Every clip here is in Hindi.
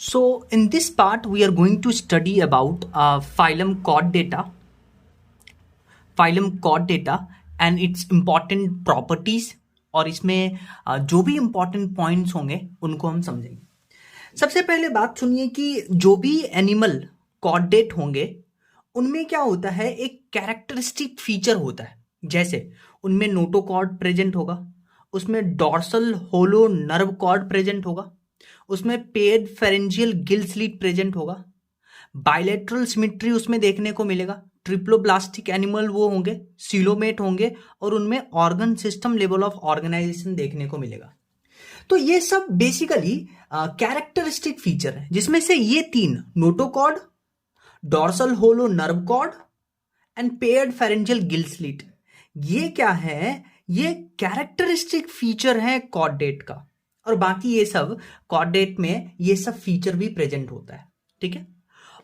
So in this part, we are going to study about phylum chord data and its important properties. और इसमें जो भी important points होंगे उनको हम समझेंगे। सबसे पहले बात सुनिए कि जो भी एनिमल कॉर्डेट होंगे उनमें क्या होता है, एक कैरेक्टरिस्टिक फीचर होता है। जैसे उनमें नोटोकॉर्ड प्रेजेंट होगा, उसमें dorsal hollow nerve cord present होगा, उसमें paired pharyngeal gill slit present होगा, बायलेटरल सिमेट्री उसमें देखने को मिलेगा, ट्रिप्लोब्लास्टिक एनिमल वो होंगे, सिलोमेट होंगे और उनमें organ system level of organisation देखने को मिलेगा। तो ये सब बेसिकली कैरेक्टरिस्टिक फीचर है, जिसमें से ये तीन notochord, dorsal hollow nerve cord and paired pharyngeal gill slit, ये क्या है, ये कैरेक्टरिस्टिक फीचर है कॉर्डेट का। और बाकी ये सब कॉर्डेट में ये सब फीचर भी प्रेजेंट होता है। ठीक है,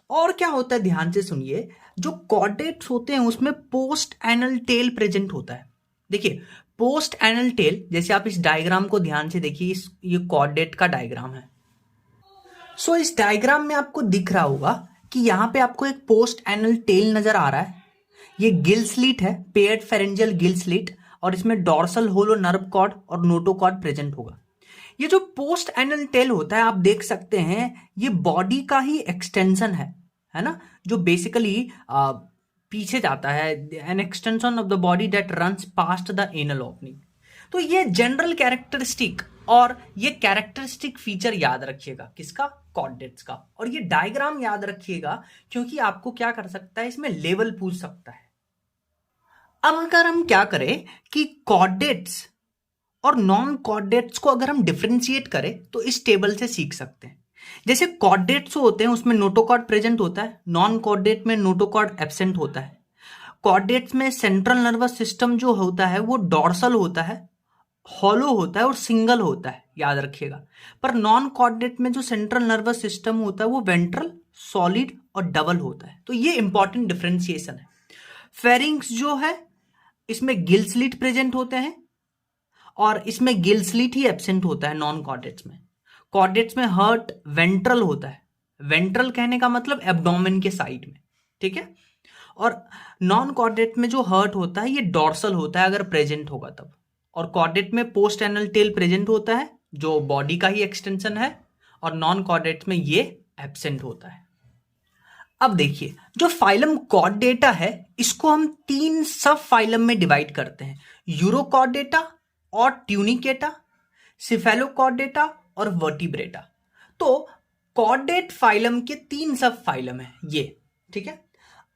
और क्या होता है ध्यान से सुनिए, जो कॉर्डेट्स होते हैं उसमें पोस्ट एनल टेल प्रेजेंट होता है। देखिए पोस्ट एनल टेल, जैसे आप इस डायग्राम को ध्यान से देखिए, ये कॉर्डेट का डायग्राम है। सो इस डायग्राम में आपको दिख रहा होगा कि यहां पे आपको एक पोस्ट एनल टेल नजर आ रहा है। ये गिल स्लिट है, पेयर्ड फेरेंजियल गिल स्लिट, और इसमें डॉर्सल होलो नर्व कॉर्ड और नोटोकॉर्ड प्रेजेंट होगा। ये जो पोस्ट एनल टेल होता है, आप देख सकते हैं ये बॉडी का ही एक्सटेंशन है ना, जो बेसिकली पीछे जाता है, an extension of the body that runs past the anal opening. तो ये जनरल कैरेक्टरिस्टिक और ये कैरेक्टरिस्टिक फीचर याद रखिएगा, किसका, कॉर्डेट्स का। और ये डायग्राम याद रखिएगा, क्योंकि आपको क्या कर सकता है, इसमें लेवल पूछ सकता है। अब अगर हम क्या करें कि कॉर्डेट्स और नॉन कॉर्डेट्स को अगर हम डिफरेंशिएट करें तो इस टेबल से सीख सकते हैं। जैसे कॉर्डेट्स होते हैं उसमें नोटोकॉर्ड प्रेजेंट होता है, नॉन कॉर्डेट में नोटोकॉर्ड एब्सेंट होता है। कॉर्डेट्स में सेंट्रल नर्वस सिस्टम जो होता है वो डॉर्सल होता है, हॉलो होता है और सिंगल होता है, याद रखिएगा। पर नॉन कॉर्डेट में जो सेंट्रल नर्वस सिस्टम होता है वो वेंट्रल, सॉलिड और डबल होता है। तो ये इंपॉर्टेंट डिफरेंशिएशन है। फेरिंग्स जो है इसमें गिल स्लिट प्रेजेंट होते हैं और इसमें गिल स्लिट ही एब्सेंट होता है नॉन कॉर्डेट्स में। कॉर्डेट्स में हर्ट वेंट्रल होता है, वेंट्रल कहने का मतलब एब्डोमेन के साइड में। ठीक है, और नॉन कॉर्डेट में जो हर्ट होता है ये डॉर्सल होता है अगर प्रेजेंट होगा तब। और कॉर्डेट में पोस्ट एनल टेल प्रेजेंट होता है जो बॉडी का ही एक्सटेंशन है, और नॉन कॉर्डेट में ये एब्सेंट होता है। अब देखिए जो फाइलम कॉर्डेटा है इसको हम तीन सब फाइलम में डिवाइड करते हैं, यूरोकॉर्डेटा और ट्यूनिकेटा, सिफेलोकॉर्डेटा और वर्टिब्रेटा। तो कॉर्डेट फाइलम के तीन सब फाइलम है ये। ठीक है,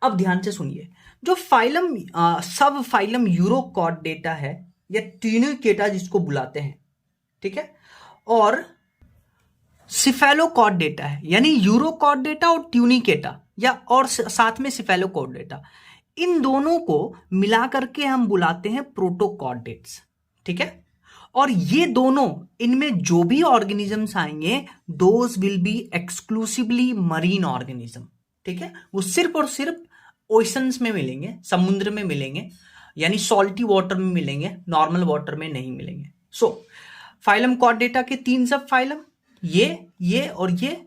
अब ध्यान से सुनिए, जो फाइलम सब फाइलम यूरोकॉर्डेटा है या ट्यूनिकेटा जिसको बुलाते हैं, ठीक है, और सिफेलोकॉर्डेटा है, यानी यूरोकॉर्डेटा और ट्यूनिकेटा या और साथ में सिफेलोकॉर्डेटा, इन दोनों को मिला करके हम बुलाते हैं प्रोटोकॉर्डेट्स। ठीक है, और ये दोनों, इनमें जो भी ऑर्गेनिजम्स आएंगे those will be exclusively marine organism. ठीक है, वो सिर्फ और सिर्फ ओशंस में मिलेंगे, समुद्र में मिलेंगे, यानी सॉल्टी वाटर में मिलेंगे, नॉर्मल वाटर में नहीं मिलेंगे। सो फाइलम कॉर्डेटा के तीन सब फाइलम, ये और ये,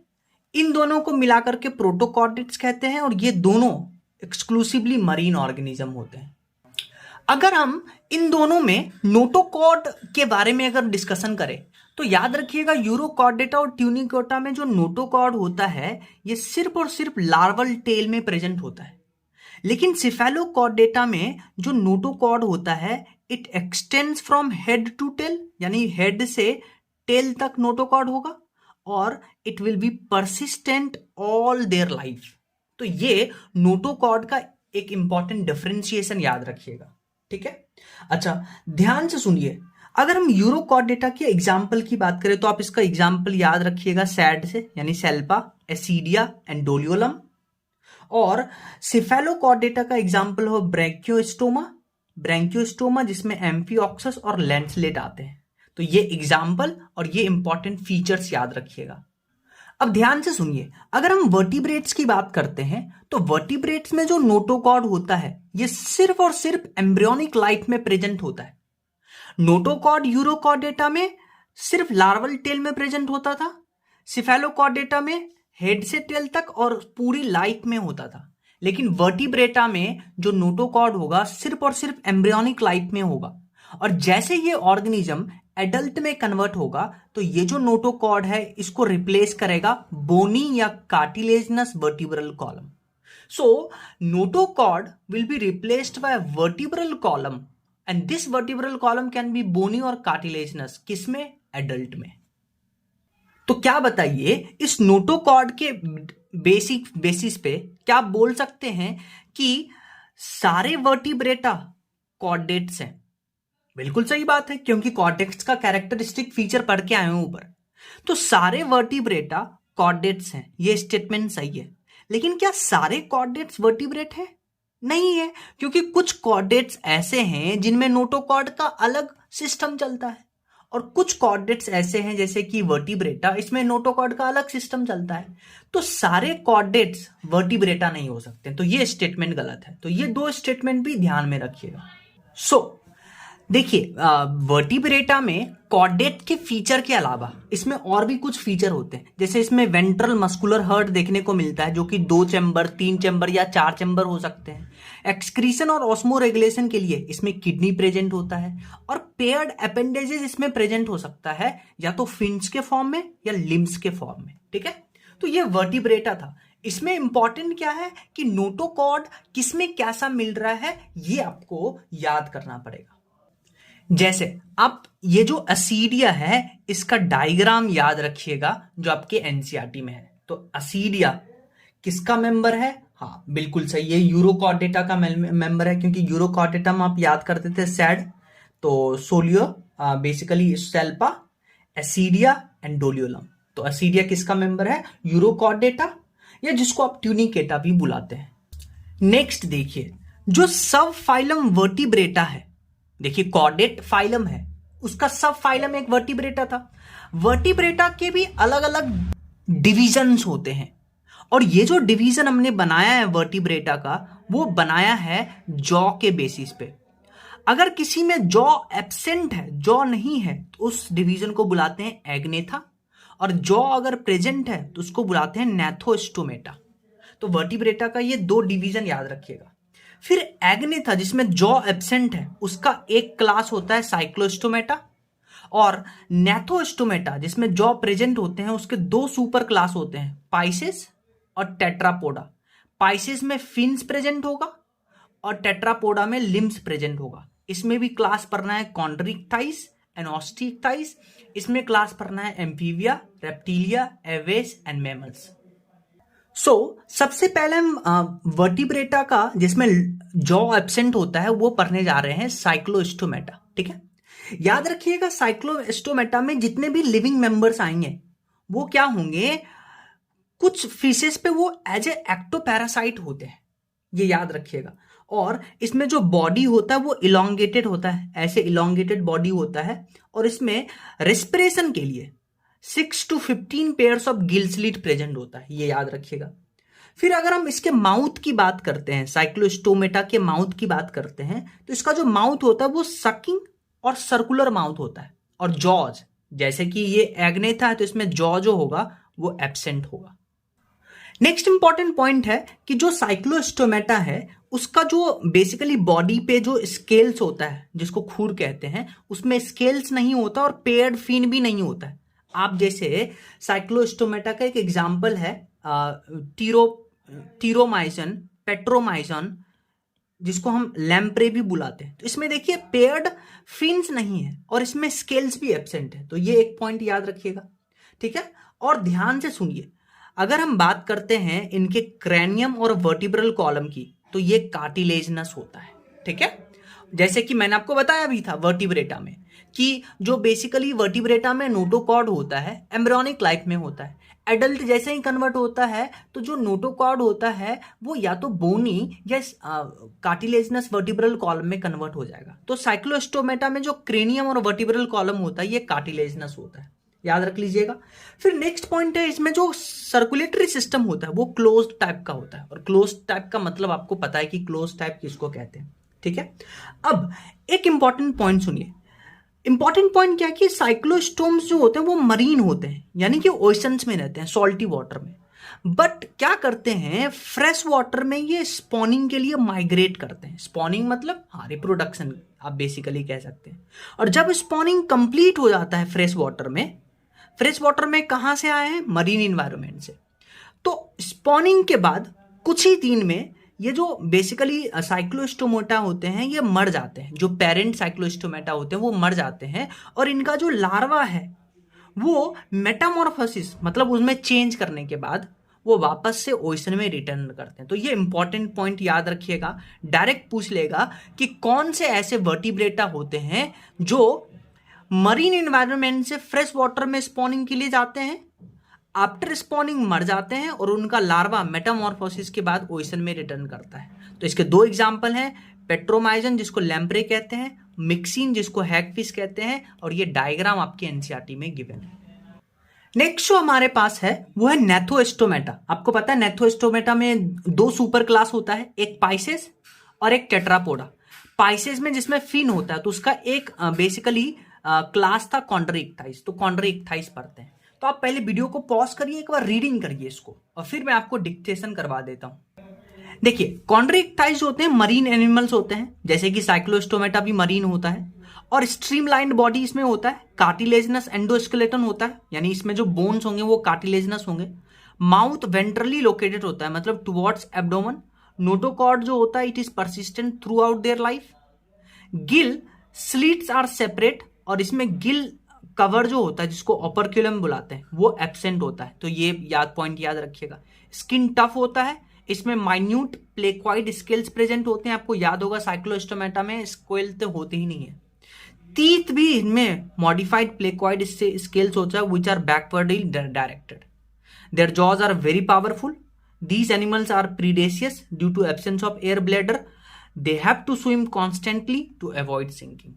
इन दोनों को मिलाकर के प्रोटोकॉर्डेट्स कहते हैं, और ये दोनों एक्सक्लूसिवली मरीन ऑर्गेनिज्म होते हैं। अगर हम इन दोनों में नोटोकॉर्ड के बारे में अगर डिस्कशन करें तो याद रखिएगा, यूरोकॉर्डेटा और ट्यूनिकेटा में जो नोटोकॉर्ड होता है ये सिर्फ और सिर्फ लार्वल टेल में प्रेजेंट होता है। लेकिन सिफेलोकॉर्डेटा में जो नोटोकॉर्ड होता है it extends from head to tail, यानी हेड से टेल तक नोटोकॉर्ड होगा, और it will be persistent all their life. तो ये नोटोकॉर्ड का एक इंपॉर्टेंट डिफरेंशिएशन याद रखिएगा। ठीक है, अच्छा ध्यान से सुनिए, अगर हम यूरोकॉर्डेटा के एग्जाम्पल की बात करें तो आप इसका एग्जाम्पल याद रखिएगा सैड से, यानी सेल्पा, एसिडिया एंड डोलियोलम। और सिफेलोकॉर्डेटा का एग्जाम्पल हो ब्रैंकियोस्टोमा जिसमें एम्फिऑक्सस और लैंसलेट आते हैं। तो ये एग्जाम्पल और ये इंपॉर्टेंट फीचर्स याद रखिएगा। अब ध्यान से सुनिए, अगर हम वर्टिब्रेट्स की बात करते हैं तो वर्टिब्रेट्स में जो नोटोकॉर्ड होता है ये सिर्फ और सिर्फ एम्ब्रियोनिक लाइफ में प्रेजेंट होता है। नोटोकॉर्ड यूरोकॉर्डेटा में सिर्फ लार्वल टेल में प्रेजेंट होता था, सिफेलोकॉर्डेटा में हेड से टेल तक और पूरी लाइफ में होता था, लेकिन वर्टिब्रेटा में जो नोटोकॉर्ड होगा सिर्फ और सिर्फ एम्ब्रियोनिक लाइफ में होगा। और जैसे ये ऑर्गेनिज्म एडल्ट में कन्वर्ट होगा तो ये जो नोटोकॉर्ड है इसको रिप्लेस करेगा बोनी या cartilaginous vertebral column. So notochord will be replaced by vertebral column and this vertebral column can be bony और कार्टिलेजनस। किसमें? एडल्ट में। तो क्या बताइए, इस नोटोकॉर्ड के बेसिस पे क्या आप बोल सकते हैं कि सारे वर्टिब्रेटा कॉर्डेट्स हैं? बिल्कुल सही बात है, क्योंकि कॉर्डेट्स का कैरेक्टरिस्टिक फीचर पढ़ के आए हैं ऊपर। तो सारे वर्टिब्रेटा कॉर्डेट्स हैं, ये स्टेटमेंट सही है। लेकिन क्या सारे कॉर्डेट्स वर्टिब्रेट हैं? नहीं है, क्योंकि कुछ कॉर्डेट्स ऐसे हैं जिनमें नोटोकॉर्ड का अलग सिस्टम चलता है, और कुछ कॉर्डेट्स ऐसे हैं जैसे कि वर्टिब्रेटा, इसमें नोटोकॉर्ड का अलग सिस्टम चलता है। तो सारे कॉर्डेट्स वर्टिब्रेटा नहीं हो सकते, तो ये स्टेटमेंट गलत है। तो ये दो स्टेटमेंट भी ध्यान में रखिएगा। देखिए, वर्टिब्रेटा में कॉर्डेट के फीचर के अलावा इसमें और भी कुछ फीचर होते हैं। जैसे इसमें वेंट्रल मस्कुलर हर्ट देखने को मिलता है, जो कि 2 चैम्बर, 3 चैम्बर या 4 चैम्बर हो सकते हैं। एक्सक्रीशन और ऑस्मो रेगुलेशन के लिए इसमें किडनी प्रेजेंट होता है, और पेयर्ड अपेंडेजेस इसमें प्रेजेंट हो सकता है, या तो फिन्स के फॉर्म में या लिम्स के फॉर्म में। ठीक है, तो ये वर्टिब्रेटा था। इसमें इंपॉर्टेंट क्या है कि नोटोकॉर्ड किसमें कैसा मिल रहा है, ये आपको याद करना पड़ेगा। जैसे आप ये जो असीडिया है इसका डायग्राम याद रखिएगा जो आपके एनसीईआरटी में है। तो असीडिया किसका मेंबर है? हाँ, बिल्कुल सही है, यूरोकॉर्डेटा का मेंबर है, क्योंकि यूरोकॉर्डेटा में आप याद करते थे सैड, तो सोलियो बेसिकली सेल्पा, एसीडिया एंड डोलियोलम। तो असीडिया किसका मेंबर है? यूरोकॉर्डेटा, या जिसको आप ट्यूनिकेटा भी बुलाते हैं। नेक्स्ट देखिए, जो सब फाइलम वर्टिब्रेटा है, देखिए कॉर्डेट फाइलम है, उसका सब फाइलम एक वर्टिब्रेटा था। वर्टिब्रेटा के भी अलग अलग डिविजन्स होते हैं, और ये जो डिवीजन हमने बनाया है वर्टिब्रेटा का, वो बनाया है जॉ के बेसिस पे। अगर किसी में जॉ एब्सेंट है, जॉ नहीं है, तो उस डिवीजन को बुलाते हैं एग्नेथा, और जॉ अगर प्रेजेंट है तो उसको बुलाते हैं नेथोस्टोमेटा। तो वर्टिब्रेटा का ये 2 डिवीजन याद रखिएगा। फिर एग्नेथा जिसमें जॉ एब्सेंट है, उसका एक क्लास होता है साइक्लोस्टोमेटा, और नेथोस्टोमेटा जिसमें जॉ प्रेजेंट होते हैं उसके 2 सुपर क्लास होते हैं, पाइसेस और टेट्रापोडा। पाइसेस में फिन्स प्रेजेंट होगा और टेट्रापोडा में लिम्स प्रेजेंट होगा। इसमें भी क्लास पढ़ना है कॉन्ड्रिक्टाइस एंड ऑस्टिक्टाइस। इसमें क्लास पढ़ना है amphibia, reptilia, Avesh and mammals. सबसे पहले हम वर्टिब्रेटा का जिसमें जॉ एब्सेंट होता है वो पढ़ने जा रहे हैं साइक्लोस्टोमेटा। ठीक है, याद रखिएगा साइक्लोस्टोमेटा में जितने भी लिविंग मेंबर्स आएंगे वो क्या होंगे, कुछ फिशेस पे वो एज ए एक्टोपैरासाइट होते हैं, ये याद रखिएगा। और इसमें जो बॉडी होता है वो इलोंगेटेड होता है, ऐसे इलोंगेटेड बॉडी होता है, और इसमें रेस्पिरेशन के लिए 6 to 15 pairs of gill slit present होता है, ये याद रखिएगा। फिर अगर हम इसके माउथ की बात करते हैं, साइक्लोस्टोमेटा के माउथ की बात करते हैं, तो इसका जो माउथ होता है वो सकिंग और सर्कुलर माउथ होता है। और जॉज, जैसे कि ये एग्नेथा है तो इसमें जॉ जो होगा वो एब्सेंट होगा। नेक्स्ट इंपॉर्टेंट पॉइंट है कि जो साइक्लोस्टोमेटा है उसका जो बेसिकली बॉडी पे जो स्केल्स होता है, जिसको खूर कहते हैं, उसमें स्केल्स नहीं होता और पेयर्ड फिन भी नहीं होता है। आप जैसे साइक्लोस्टोमेटा का एक एग्जाम्पल है टीरोमाइसन, पेट्रोमाइसन, जिसको हम लैम्प्रे भी बुलाते हैं। तो इसमें देखिए पेयर्ड फिन्स नहीं है और इसमें स्केल्स भी एब्सेंट है, तो ये एक पॉइंट याद रखिएगा। ठीक है, और ध्यान से सुनिए, अगर हम बात करते हैं इनके क्रैनियम और वर्टिब्रल कॉलम की, तो ये कार्टिलेजनस होता है। ठीक है, जैसे कि मैंने आपको बताया भी था वर्टिब्रेटा में कि जो बेसिकली वर्टिब्रेटा में नोटोकॉर्ड होता है एम्ब्रियोनिक लाइफ में होता है, एडल्ट जैसे ही कन्वर्ट होता है तो जो नोटोकॉर्ड होता है वो या तो बोनी या कार्टिलेजनस वर्टिब्रल कॉलम में कन्वर्ट हो जाएगा। तो साइक्लोस्टोमेटा में जो क्रेनियम और वर्टिब्रल कॉलम होता है ये कार्टिलेजनस होता है, याद रख लीजिएगा। फिर नेक्स्ट पॉइंट है, इसमें जो सर्कुलेटरी सिस्टम होता है वो क्लोज्ड टाइप का होता है, और क्लोज्ड टाइप का मतलब आपको पता है कि क्लोज्ड टाइप किसको कहते हैं। ठीक है, अब एक इंपॉर्टेंट पॉइंट सुनिए, इंपॉर्टेंट पॉइंट क्या है कि साइक्लोस्टोम्स जो होते हैं वो मरीन होते हैं, यानी कि ओशंस में रहते हैं, सॉल्टी वाटर में। बट क्या करते हैं, फ्रेश वाटर में ये स्पॉनिंग के लिए माइग्रेट करते हैं। स्पॉनिंग मतलब हाँ रिप्रोडक्शन आप बेसिकली कह सकते हैं। और जब स्पॉनिंग कंप्लीट हो जाता है फ्रेश वाटर में कहाँ से आए हैं, मरीन इन्वायरमेंट से। तो स्पॉनिंग के बाद कुछ ही दिन में ये जो बेसिकली साइक्लोस्टोमेटा होते हैं ये मर जाते हैं, जो पेरेंट साइक्लोस्टोमेटा होते हैं वो मर जाते हैं, और इनका जो लार्वा है वो मेटामॉर्फोसिस मतलब उसमें चेंज करने के बाद वो वापस से ओशन में रिटर्न करते हैं। तो ये इंपॉर्टेंट पॉइंट याद रखिएगा, डायरेक्ट पूछ लेगा कि कौन से ऐसे वर्टिब्रेटा होते हैं जो मरीन एनवायरनमेंट से फ्रेश वाटर में स्पॉनिंग के लिए जाते हैं, आफ्टर स्पॉनिंग मर जाते हैं, और उनका लार्वा मेटामॉर्फोसिस के बाद ओशन में रिटर्न करता है। तो इसके दो एग्जांपल हैं, पेट्रोमाइजन जिसको लैम्प्रे कहते हैं, मिक्सिन जिसको हैगफिश कहते हैं, और ये डायग्राम आपके एनसीईआरटी में गिवन है। नेक्स्ट जो हमारे पास है वो है नेथोस्टोमेटा। आपको पता है नेथोस्टोमेटा में दो सुपर क्लास होता है, एक पाइसेस और एक टेट्रापोडा। पाइसेस में जिसमें फिन होता है तो उसका एक बेसिकली क्लास था कॉन्ड्रोइक्टाइस, तो कॉन्ड्रोइक्टाइस पढ़ते हैं। तो आप पहले वीडियो को पॉज करिए, एक बार रीडिंग करिए इसको, और फिर मैं आपको डिक्टेशन करवा देता हूं। देखिए कॉन्ड्रोइक्टाइस होते हैं मरीन एनिमल्स होते हैं, जैसे कि साइक्लोस्टोमेटा भी मरीन होता है, और स्ट्रीमलाइंड बॉडी इसमें होता है, कार्टिलेजनस एंडोस्केलेटन होता है, यानी इसमें जो बोन्स होंगे वो कार्टिलेजनस होंगे। माउथ वेंट्रली लोकेटेड होता है, मतलब टुवर्ड्स एब्डोमेन। नोटोकॉर्ड जो होता है it is persistent throughout their life. Gill slits are separate, और इसमें गिल कवर जो होता है जिसको ओपर्क्यूलम बुलाते हैं वो एब्सेंट होता है, तो ये पॉइंट याद रखिएगा। स्किन टफ होता है, इसमें माइन्यूट प्लेक्वाइड स्केल्स प्रेजेंट होते हैं। आपको याद होगा साइक्लोस्टोमेटा में स्केल तो होते ही नहीं है। टीथ भी इनमें मॉडिफाइड प्लेक्वाइड स्केल्स होता है which are backwardly directed. Their jaws are very powerful. These animals are predaceous due to absence of air bladder. They have to swim constantly to avoid sinking.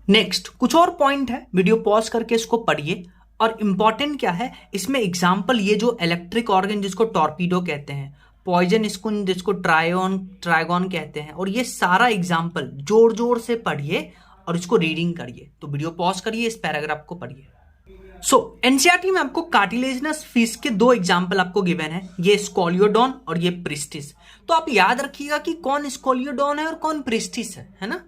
Next कुछ और पॉइंट है, वीडियो पॉज करके इसको पढ़िए। और इंपॉर्टेंट क्या है इसमें एग्जाम्पल, ये जो इलेक्ट्रिक ऑर्गन जिसको टॉर्पीडो कहते हैं, पॉइजन स्कून जिसको ट्रायगॉन कहते हैं, और ये सारा एग्जाम्पल जोर जोर से पढ़िए और इसको रीडिंग करिए। तो वीडियो पॉज करिए, इस पैराग्राफ को पढ़िए। सो एनसीईआरटी में आपको कार्टिलेजनस फिश के दो एग्जाम्पल आपको गिवन है, ये स्कोलियोडॉन और ये प्रिस्टिस। तो आप याद रखिएगा कि कौन स्कोलियोडॉन है और कौन प्रिस्टिस है ना।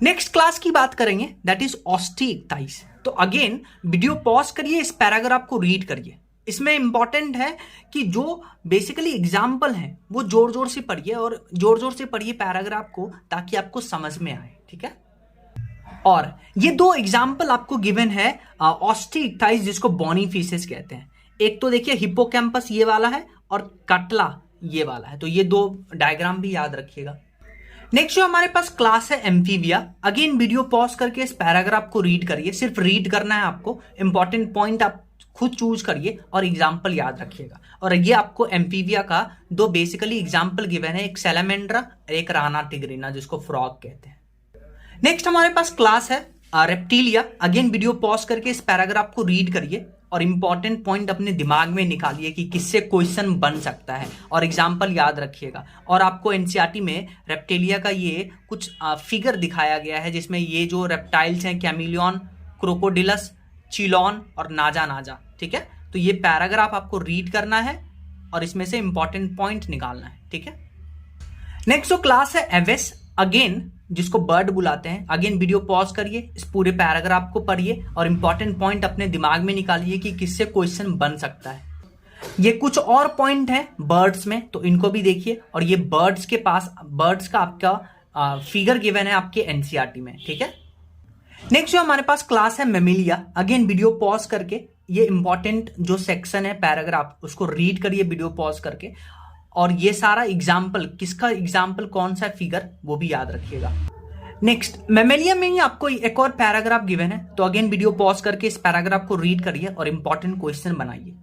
नेक्स्ट क्लास की बात करेंगे, दैट इज ऑस्टिइक्टाइस। तो अगेन वीडियो पॉज करिए, इस पैराग्राफ को रीड करिए। इसमें इंपॉर्टेंट है कि जो बेसिकली एग्जाम्पल हैं वो जोर जोर से पढ़िए, और जोर जोर से पढ़िए पैराग्राफ को ताकि आपको समझ में आए, ठीक है। और ये दो एग्जाम्पल आपको गिवन है ऑस्टिइक्टाइस जिसको बॉनी फिशेस कहते हैं। एक तो देखिए हिप्पोकैम्पस ये वाला है और कटला ये वाला है, तो ये दो डायग्राम भी याद रखिएगा। नेक्स्ट जो हमारे पास क्लास है एम्फीबिया। अगेन वीडियो पॉज करके इस पैराग्राफ को रीड करिए, सिर्फ रीड करना है आपको, इंपॉर्टेंट पॉइंट आप खुद चूज करिए और एग्जाम्पल याद रखिएगा। और ये आपको एम्फीबिया का दो बेसिकली एग्जाम्पल गिवन है, एक सैलामेंड्रा एक राना टिग्रिना जिसको फ्रॉग कहते हैं। नेक्स्ट हमारे पास क्लास है रेप्टिलिया। अगेन वीडियो पॉज करके इस पैराग्राफ को रीड करिए और इंपॉर्टेंट पॉइंट अपने दिमाग में निकालिए कि किससे क्वेश्चन बन सकता है, और एग्जाम्पल याद रखिएगा। और आपको एनसीईआरटी में रेप्टिलिया का ये कुछ फिगर दिखाया गया है जिसमें ये जो रेप्टाइल्स हैं कैमिलियन, क्रोकोडिलस, चिलॉन और नाजा, ठीक है। तो ये पैराग्राफ आपको रीड करना है और इसमें से इंपॉर्टेंट पॉइंट निकालना है, ठीक है। नेक्स्ट जो क्लास है एवेस, अगेन जिसको बर्ड बुलाते हैं। अगेन वीडियो पॉज करिए, इस पूरे पैराग्राफ को पढ़िए और इंपॉर्टेंट पॉइंट अपने दिमाग में निकालिए कि किससे क्वेश्चन बन सकता है। ये कुछ और पॉइंट है बर्ड्स में, तो इनको भी देखिए। और ये बर्ड्स के पास बर्ड्स का आपका फिगर गिवन है आपके एनसीईआरटी में, ठीक है। नेक्स्ट जो हमारे पास क्लास है मेमिलिया। अगेन वीडियो पॉज करके ये इंपॉर्टेंट जो सेक्शन है पैराग्राफ उसको रीड करिए वीडियो पॉज करके, और ये सारा एग्जाम्पल किसका एग्जाम्पल कौन सा फिगर वो भी याद रखिएगा। नेक्स्ट मेमेलिया में ही आपको एक और पैराग्राफ गिवन है, तो अगेन वीडियो पॉज करके इस पैराग्राफ को रीड करिए और इंपॉर्टेंट क्वेश्चन बनाइए।